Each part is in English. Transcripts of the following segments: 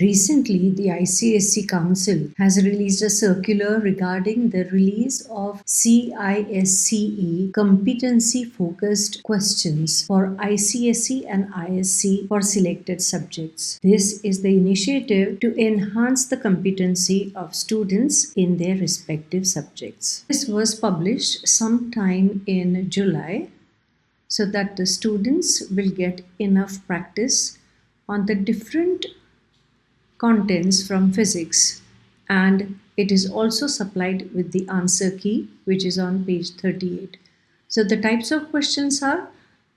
Recently, the ICSE Council has released a circular regarding the release of CISCE competency focused questions for ICSE and ISC for selected subjects. This is the initiative to enhance the competency of students in their respective subjects. This was published sometime in July so that the students will get enough practice on the different contents from physics, and it is also supplied with the answer key, which is on page 38. So the types of questions are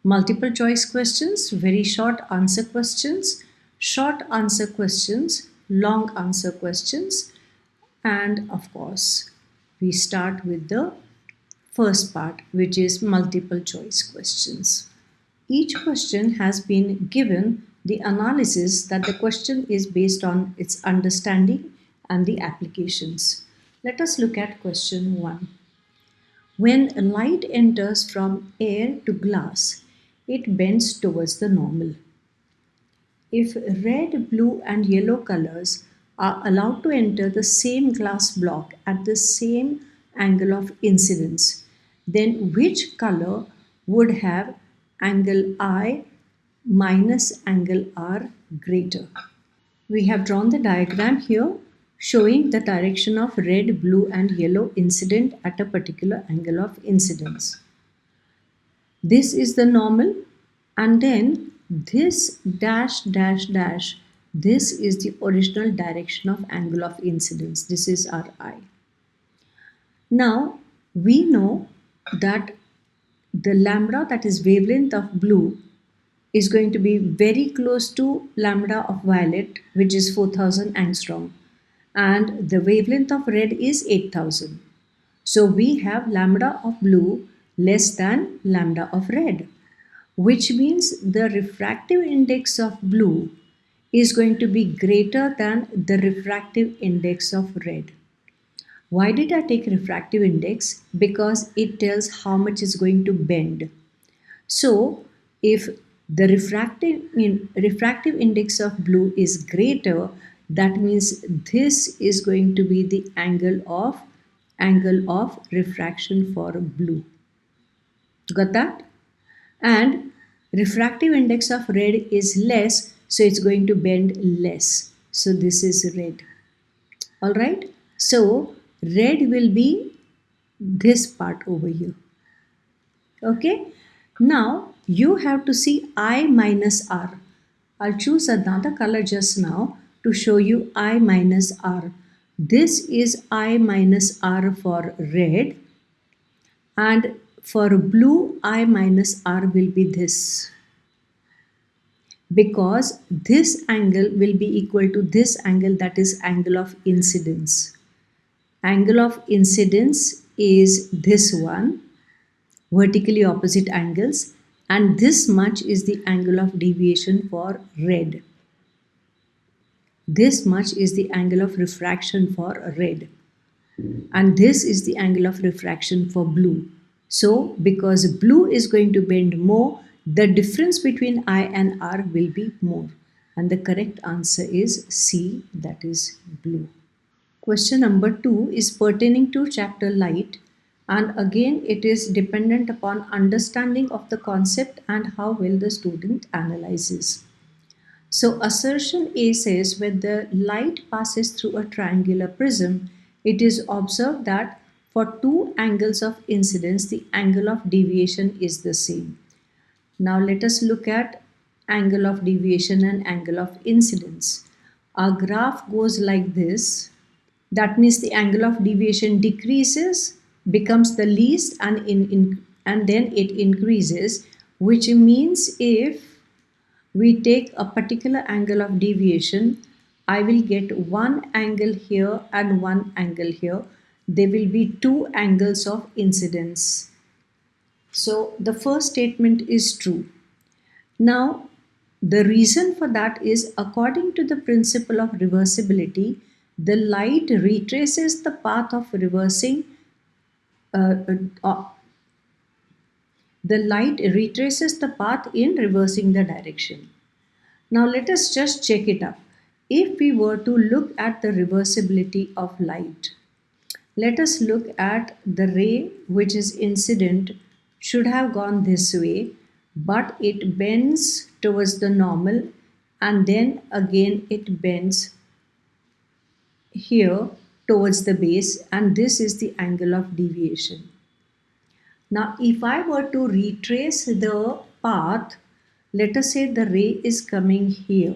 multiple choice questions, very short answer questions, long answer questions, and of course we start with the first part, which is multiple choice questions. Each question has been given the analysis that the question is based on its understanding and the applications. Let us look at question 1. When light enters from air to glass, it bends towards the normal. If red, blue, and yellow colors are allowed to enter the same glass block at the same angle of incidence, then which color would have angle I minus angle R greater? We have drawn the diagram here showing the direction of red, blue, and yellow incident at a particular angle of incidence. This is the normal, and then this dash dash dash, this is the original direction of angle of incidence. This is our I. Now we know that the lambda, that is wavelength of blue, is going to be very close to lambda of violet, which is 4000 angstrom, and the wavelength of red is 8000. So we have lambda of blue less than lambda of red, which means the refractive index of blue is going to be greater than the refractive index of red. Why did I take refractive index? Because it tells how much is going to bend. So if the refractive index of blue is greater, that means this is going to be the angle of refraction for blue. Got that? And refractive index of red is less, so it's going to bend less. So this is red. All right. So red will be this part over here. Okay. Now you have to see I minus R. I'll choose another color just now to show you I minus R. This is I minus R for red, and for blue I minus R will be this, because this angle will be equal to this angle, that is angle of incidence. Angle of incidence is this one, vertically opposite angles, and this much is the angle of deviation for red. This much is the angle of refraction for red, and this is the angle of refraction for blue. So because blue is going to bend more, the difference between I and R will be more, and the correct answer is C, that is blue. Question number 2 is pertaining to chapter light, and again it is dependent upon understanding of the concept and how well the student analyzes. So assertion A says when the light passes through a triangular prism, it is observed that for two angles of incidence, the angle of deviation is the same. Now let us look at angle of deviation and angle of incidence. Our graph goes like this. That means the angle of deviation decreases, becomes the least, and then it increases, which means if we take a particular angle of deviation, I will get one angle here and one angle here. There will be two angles of incidence. So the first statement is true. Now the reason for that is, according to the principle of reversibility, the light retraces the path of reversing the light retraces the path in reversing the direction. Now let us just check it up. if we were to look at the reversibility of light, let us look at the ray which is incident should have gone this way, but it bends towards the normal and then again it bends here towards the base, and this is the angle of deviation. Now, if I were to retrace the path, let us say the ray is coming here.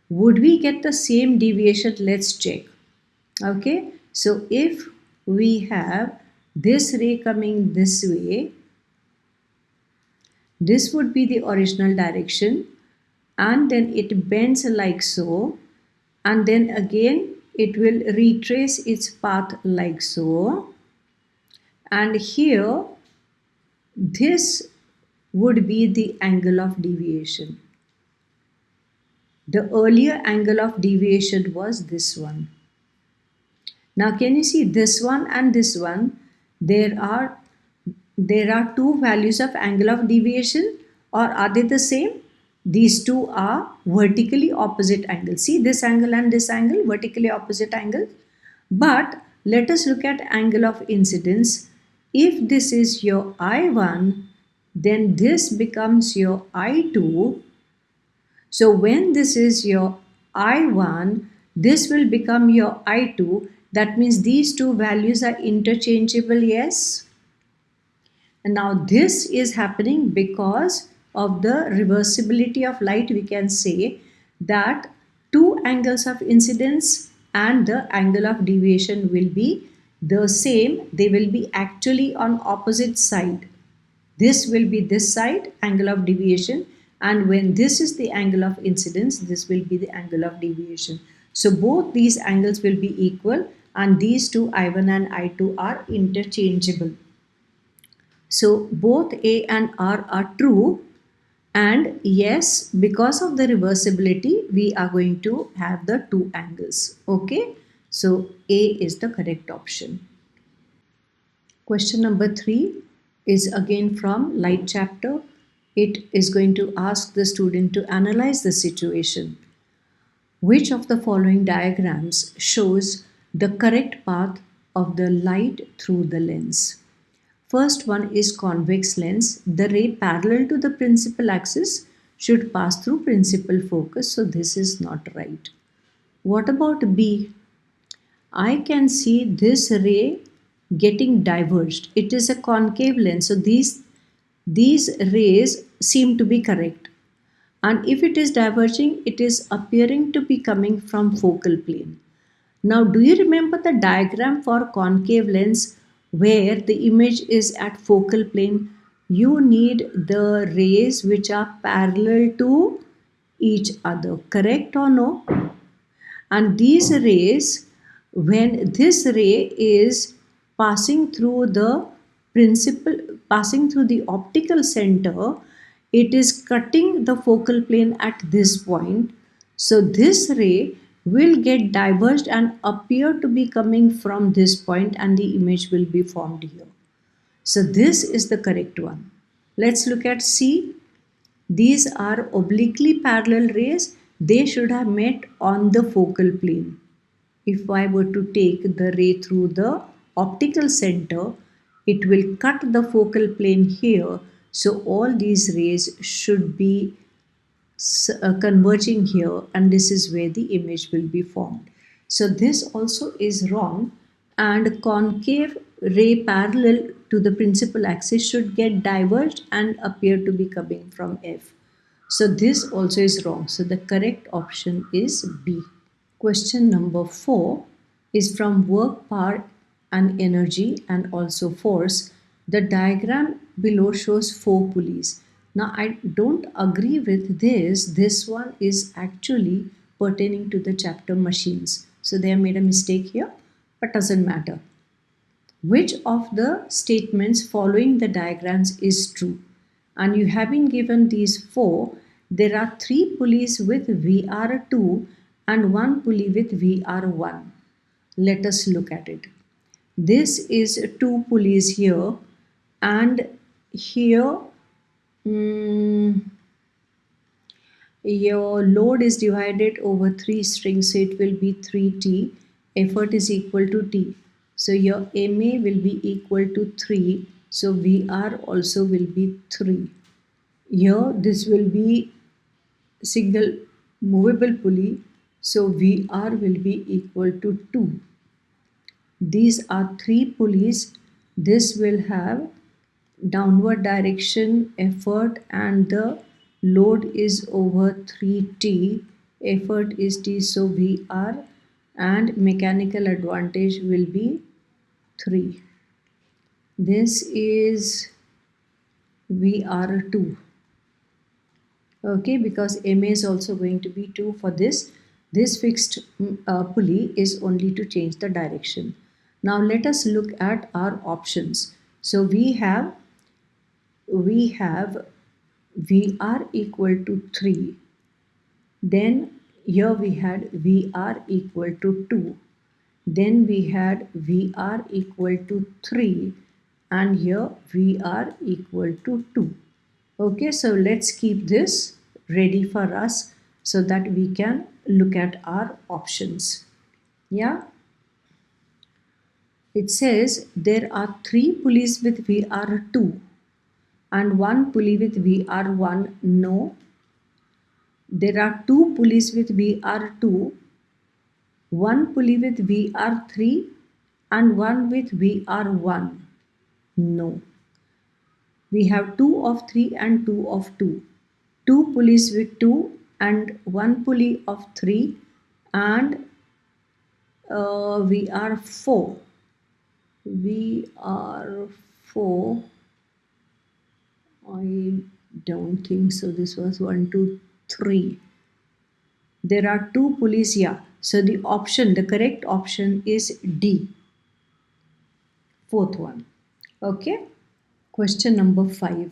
Would we get the same deviation? Let's check. Okay, so if we have this ray coming this way, this would be the original direction, and then it bends like so, and then again it will retrace its path like so, and here this would be the angle of deviation. The earlier angle of deviation was this one. Now can you see this one and this one? There are two values of angle of deviation, or are they the same? These two are vertically opposite angles. See this angle and this angle, vertically opposite angles. But let us look at angle of incidence. If this is your I1, then this becomes your I2. So when this is your I1, this will become your I2. That means these two values are interchangeable, yes? And now this is happening because of the reversibility of light. We can say that two angles of incidence and the angle of deviation will be the same. They will be actually on opposite side. This will be this side, angle of deviation, and when this is the angle of incidence, this will be the angle of deviation. So both these angles will be equal, and these two I1 and I2 are interchangeable. So both A and R are true, and yes, because of the reversibility, we are going to have the two angles. Okay, so A is the correct option. Question number 3 is again from light chapter. It is going to ask the student to analyze the situation. Which of the following diagrams shows the correct path of the light through the lens? First one is convex lens. The ray parallel to the principal axis should pass through principal focus, so this is not right. What about B? I can see this ray getting diverged. It is a concave lens, so these rays seem to be correct. And if it is diverging, it is appearing to be coming from focal plane. Now, do you remember the diagram for concave lens where the image is at focal plane? You need the rays which are parallel to each other, correct or no? And these rays, when this ray is passing through the optical center, it is cutting the focal plane at this point. So this ray will get diverged and appear to be coming from this point, and the image will be formed here. So this is the correct one. Let's look at C. These are obliquely parallel rays. They should have met on the focal plane. If I were to take the ray through the optical center, it will cut the focal plane here. So all these rays should be converging here, and this is where the image will be formed. So this also is wrong, and concave ray parallel to the principal axis should get diverged and appear to be coming from F. So this also is wrong. So the correct option is B. Question number 4 is from work, power and energy and also force. The diagram below shows 4 pulleys. Now I don't agree with this. This one is actually pertaining to the chapter machines. So they have made a mistake here, but doesn't matter. Which of the statements following the diagrams is true? And you have been given these 4. There are 3 pulleys with VR2 and 1 pulley with VR1. Let us look at it. This is 2 pulleys here, and here Your load is divided over 3 strings, so it will be 3T. Effort is equal to T. So your MA will be equal to 3. So VR also will be 3. Here this will be single movable pulley. So VR will be equal to 2. These are 3 pulleys. This will have downward direction effort, and the load is over 3T. Effort is T, so VR, and mechanical advantage will be 3. This is VR2. Okay, because MA is also going to be 2 for this. This fixed pulley is only to change the direction. Now let us look at our options. So we have VR equal to 3. Then here we had VR equal to 2. Then we had VR equal to 3. And here VR equal to 2. Okay, so let's keep this ready for us so that we can look at our options. Yeah. It says there are 3 pulleys with VR2 and 1 pulley with VR1. No. There are 2 pulleys with VR2, 1 pulley with VR3 and 1 with VR1. No. We have 2 of 3 and 2 of 2. 2 pulleys with 2 and 1 pulley of 3, and we are 4. We are 4. I don't think so. This was 1, 2, 3. There are 2 pulleys here. So the correct option is D. Fourth one. Okay. Question number 5.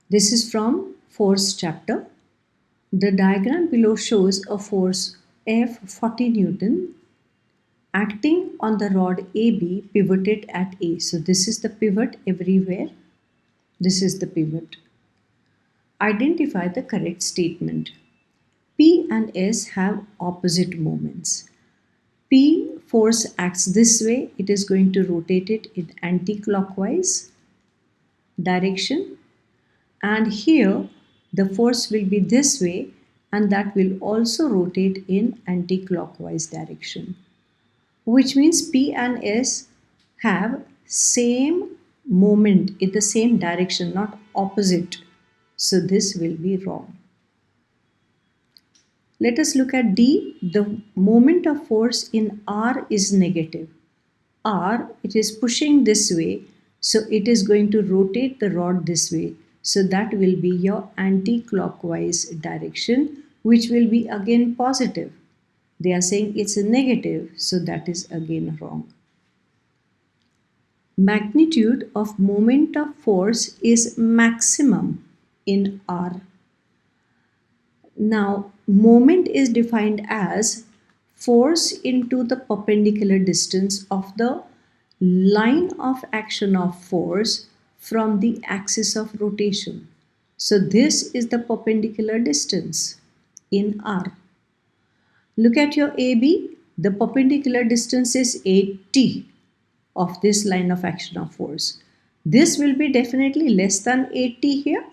This is from 4th chapter. The diagram below shows a force F 40 Newton acting on the rod AB pivoted at A. So this is the pivot everywhere. This is the pivot. Identify the correct statement. P and S have opposite moments. P force acts this way. It is going to rotate it in anti-clockwise direction. And here the force will be this way, and that will also rotate in anti-clockwise direction, which means P and S have same moment in the same direction, not opposite. So this will be wrong. Let us look at D. The moment of force in R is negative. R, it is pushing this way, so it is going to rotate the rod this way. So that will be your anti-clockwise direction, which will be again positive. They are saying it's a negative, so that is again wrong. Magnitude of moment of force is maximum in R. Now, moment is defined as force into the perpendicular distance of the line of action of force from the axis of rotation. So this is the perpendicular distance in R. Look at your AB. The perpendicular distance is 8T of this line of action of force. This will be definitely less than 8T here.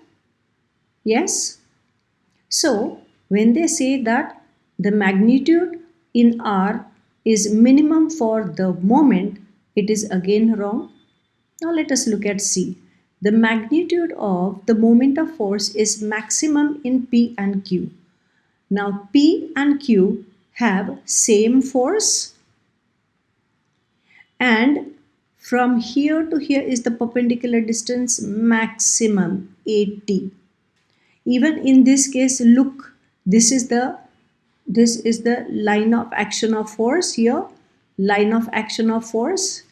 Yes? So when they say that the magnitude in R is minimum for the moment, it is again wrong. Now let us look at C. The magnitude of the moment of force is maximum in P and Q. Now P and Q have same force, and from here to here is the perpendicular distance maximum 8T. Even in this case, look, this is the line of action of force here, line of action of force.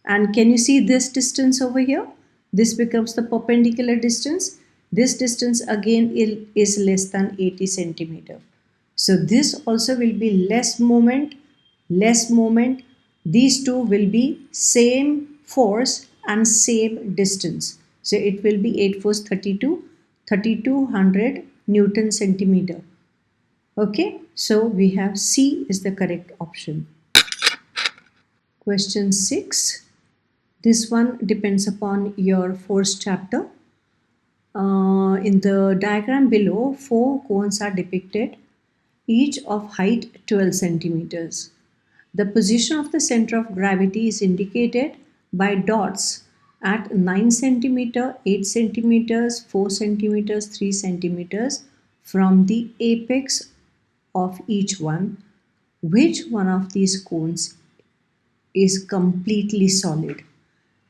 And can you see this distance over here? This becomes the perpendicular distance. This distance again is less than 80 centimeter. So this also will be less moment, less moment. These two will be same force and same distance. So it will be 8 force 32, 3200 Newton centimeter. Okay, so we have C is the correct option. Question 6. This one depends upon your fourth chapter. In the diagram below, 4 cones are depicted, each of height 12 centimeters. The position of the center of gravity is indicated by dots at 9 centimeter, 8 centimeters, 4 centimeters, 3 centimeters from the apex of each one. Which one of these cones is completely solid?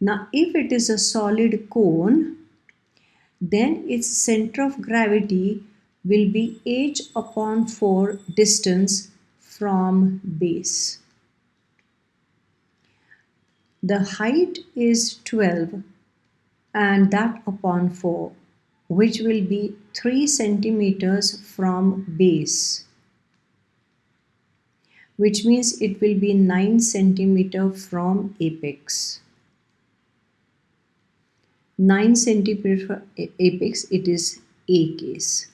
Now, if it is a solid cone, then its center of gravity will be h upon 4 distance from base. The height is 12 and that upon 4, which will be 3 centimeters from base, which means it will be 9 centimeter from apex. 9 centimeter from apex, it is A case.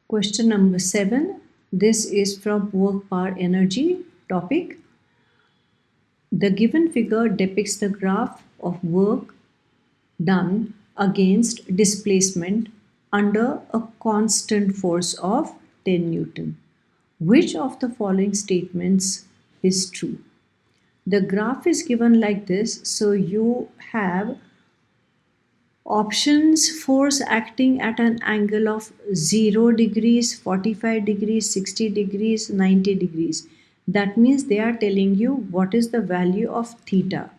Question number 7. This is from work power energy topic. The given figure depicts the graph of work done against displacement under a constant force of 10 Newton. Which of the following statements is true? The graph is given like this, so you have options: force acting at an angle of 0 degrees, 45 degrees, 60 degrees, 90 degrees. That means they are telling you what is the value of theta.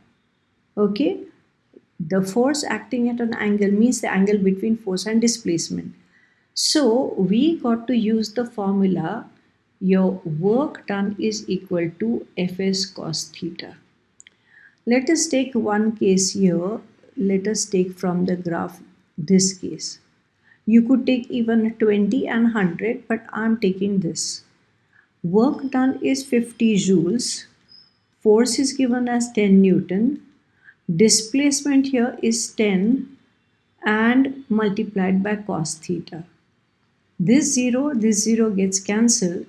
Okay, the force acting at an angle means the angle between force and displacement. So we got to use the formula: your work done is equal to Fs cos theta. Let us take one case here. Let us take from the graph this case. You could take even 20 and 100, but I'm taking this. Work done is 50 joules. Force is given as 10 Newton. Displacement here is 10 and multiplied by cos theta. This 0 gets cancelled.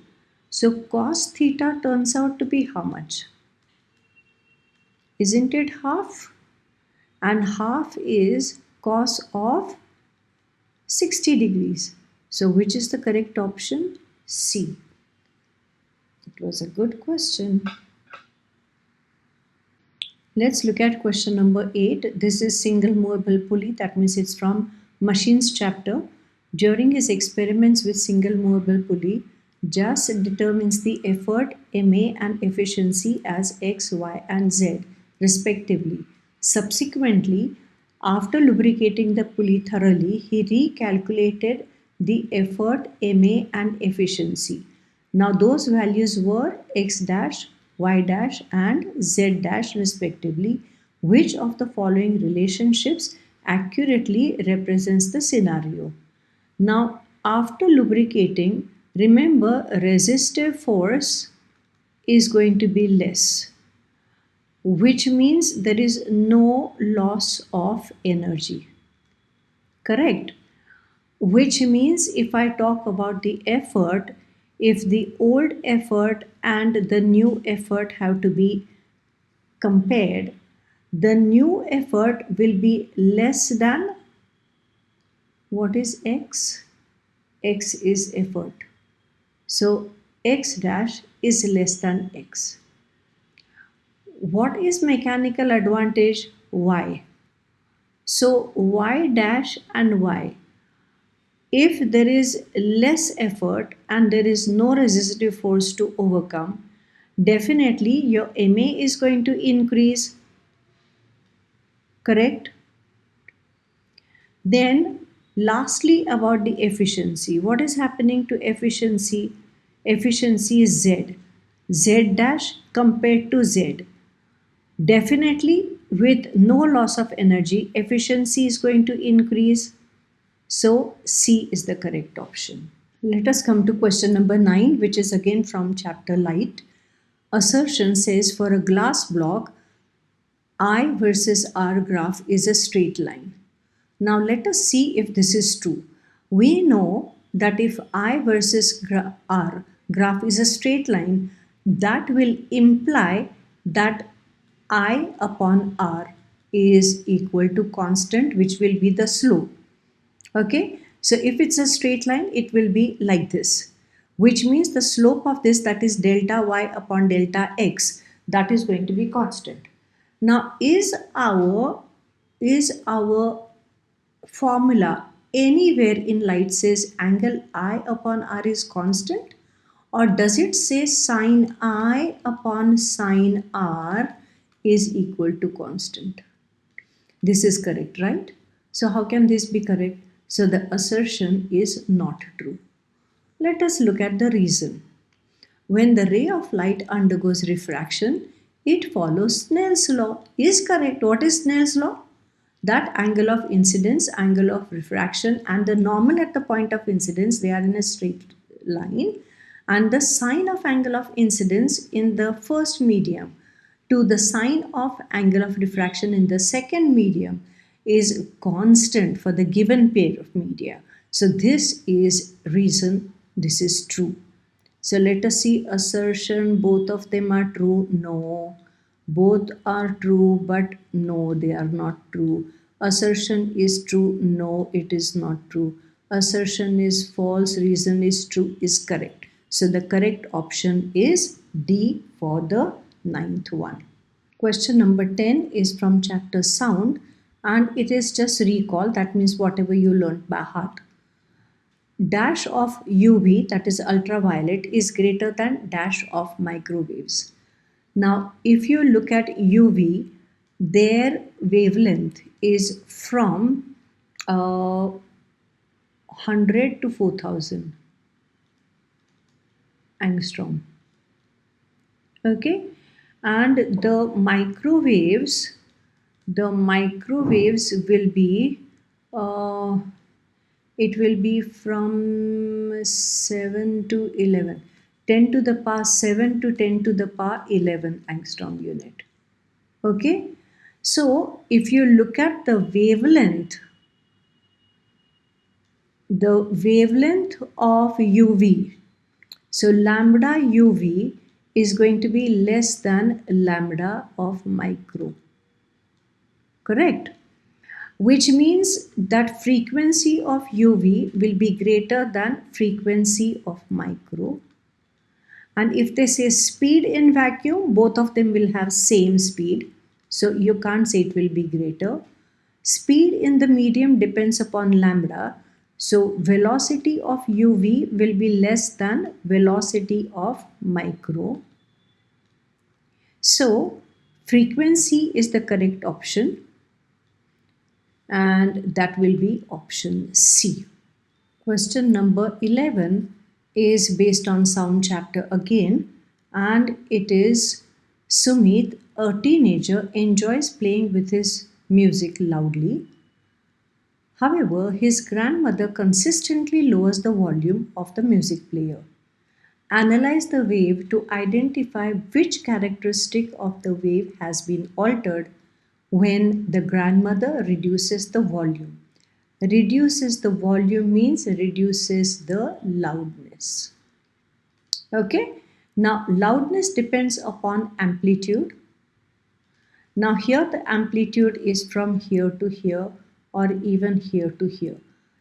So cos theta turns out to be how much? Isn't it half? And half is cos of 60 degrees. So which is the correct option? C. It was a good question. Let's look at question number 8. This is single movable pulley. That means it's from machines chapter. During his experiments with single movable pulley, Jas determines the effort, MA, and efficiency as X, Y, and Z respectively. Subsequently, after lubricating the pulley thoroughly, he recalculated the effort, MA, and efficiency. Now those values were X dash, Y dash, and Z dash respectively. Which of the following relationships accurately represents the scenario? Now, after lubricating, remember resistive force is going to be less, which means there is no loss of energy. Correct? Which means if I talk about the effort, if the old effort and the new effort have to be compared, the new effort will be less than what is X? X is effort. So X dash is less than X. What is mechanical advantage? Y. So Y dash and Y. If there is less effort and there is no resistive force to overcome, definitely your MA is going to increase. Correct? Then lastly, about the efficiency. What is happening to efficiency? Efficiency is Z. Z dash compared to Z. Definitely with no loss of energy, efficiency is going to increase. So C is the correct option. Let us come to question number 9, which is again from chapter Light. Assertion says for a glass block, I versus R graph is a straight line. Now let us see if this is true. We know that if I versus R graph is a straight line, that will imply that I upon R is equal to constant, which will be the slope. Okay, so if it's a straight line, it will be like this, which means the slope of this, that is delta y upon delta x, that is going to be constant. Now, is our formula anywhere in light says angle I upon R is constant, or does it say sine I upon sine R is equal to constant? This is correct, right? So how can this be correct? So the assertion is not true. Let us look at the reason. When the ray of light undergoes refraction, it follows Snell's law. Is correct. What is Snell's law? That angle of incidence, angle of refraction, and the normal at the point of incidence, they are in a straight line, and the sine of angle of incidence in the first medium to the sine of angle of diffraction in the second medium is constant for the given pair of media. So this is reason this is true. So let us see assertion, both of them are true. No, both are true, but no, they are not true. Assertion is true. No, it is not true. Assertion is false. Reason is true, is correct. So the correct option is D for the ninth one. Question number 10 is from chapter Sound, and it is just recall, that means whatever you learned by heart. Dash of UV, that is ultraviolet, is greater than dash of microwaves. Now, if you look at UV, their wavelength is from 100 to 4000 angstrom. Okay, and the microwaves will be it will be from 7 to 11, 10 to the power 7 to 10 to the power 11 angstrom unit. Okay, so if you look at the wavelength of UV, so lambda UV is going to be less than lambda of micro. Correct? Which means that frequency of UV will be greater than frequency of micro. And if they say speed in vacuum, both of them will have same speed. So you can't say it will be greater. Speed in the medium depends upon lambda. So velocity of UV will be less than velocity of micro. So frequency is the correct option, and that will be option C. Question number 11 is based on sound chapter again, and it is Sumit, a teenager, enjoys playing with his music loudly. However, his grandmother consistently lowers the volume of the music player. Analyze the wave to identify which characteristic of the wave has been altered when the grandmother reduces the volume. Reduces the volume means reduces the loudness. Okay, now loudness depends upon amplitude. Now here the amplitude is from here to here, or even here to here.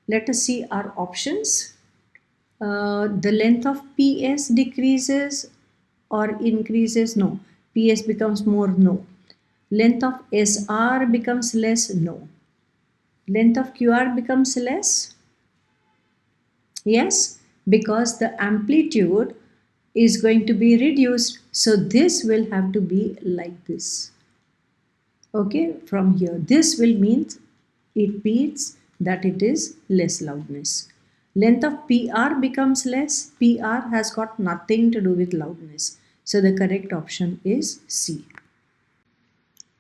Let us see our options. The length of PS decreases or increases? No. PS becomes more? No. Length of SR becomes less? No. Length of QR becomes less? Yes, because the amplitude is going to be reduced. So this will have to be like this. Okay, from here. This will mean it means that it is less loudness. Length of PR becomes less. PR has got nothing to do with loudness. So the correct option is C.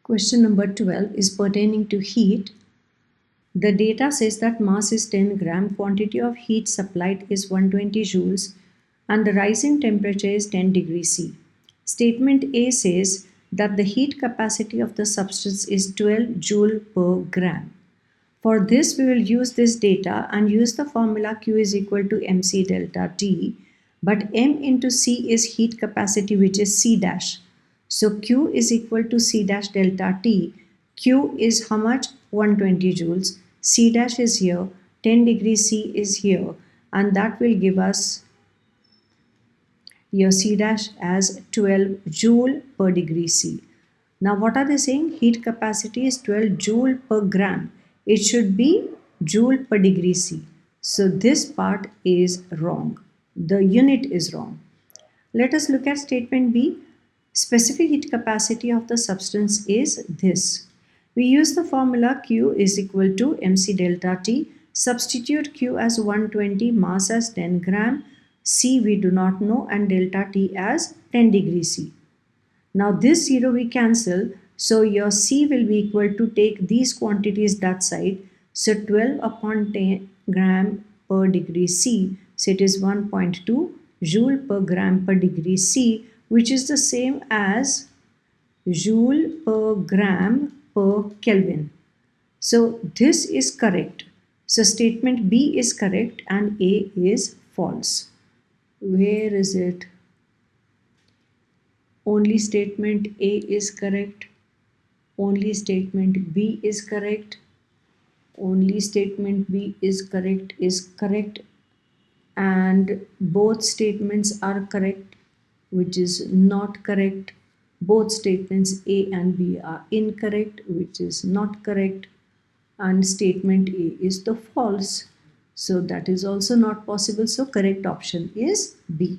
Question number 12 is pertaining to heat. The data says that mass is 10 gram, quantity of heat supplied is 120 joules, and the rising temperature is 10 degrees C. Statement A says that the heat capacity of the substance is 12 joule per gram. For this, we will use this data and use the formula Q is equal to mc delta T. But M into C is heat capacity, which is C dash. So Q is equal to C dash delta T. Q is how much? 120 joules. C dash is here. 10 degrees C is here. And that will give us your C dash as 12 joule per degree C. Now what are they saying? Heat capacity is 12 joule per gram. It should be joule per degree C. So this part is wrong. The unit is wrong. Let us look at statement B. Specific heat capacity of the substance is this. We use the formula Q is equal to mc delta T. Substitute Q as 120, mass as 10 gram, C we do not know, and delta T as 10 degrees C. Now this 0 we cancel, so your C will be equal to, take these quantities that side, so 12 upon 10 gram per degree C, so it is 1.2 joule per gram per degree C, which is the same as joule per gram per Kelvin. So this is correct. So statement B is correct and A is false. Where is it? Only statement A is correct. Only statement B is correct. Only statement B is correct. And both statements are correct, which is not correct. Both statements A and B are incorrect, which is not correct. And statement A is the false. So that is also not possible. So correct option is B.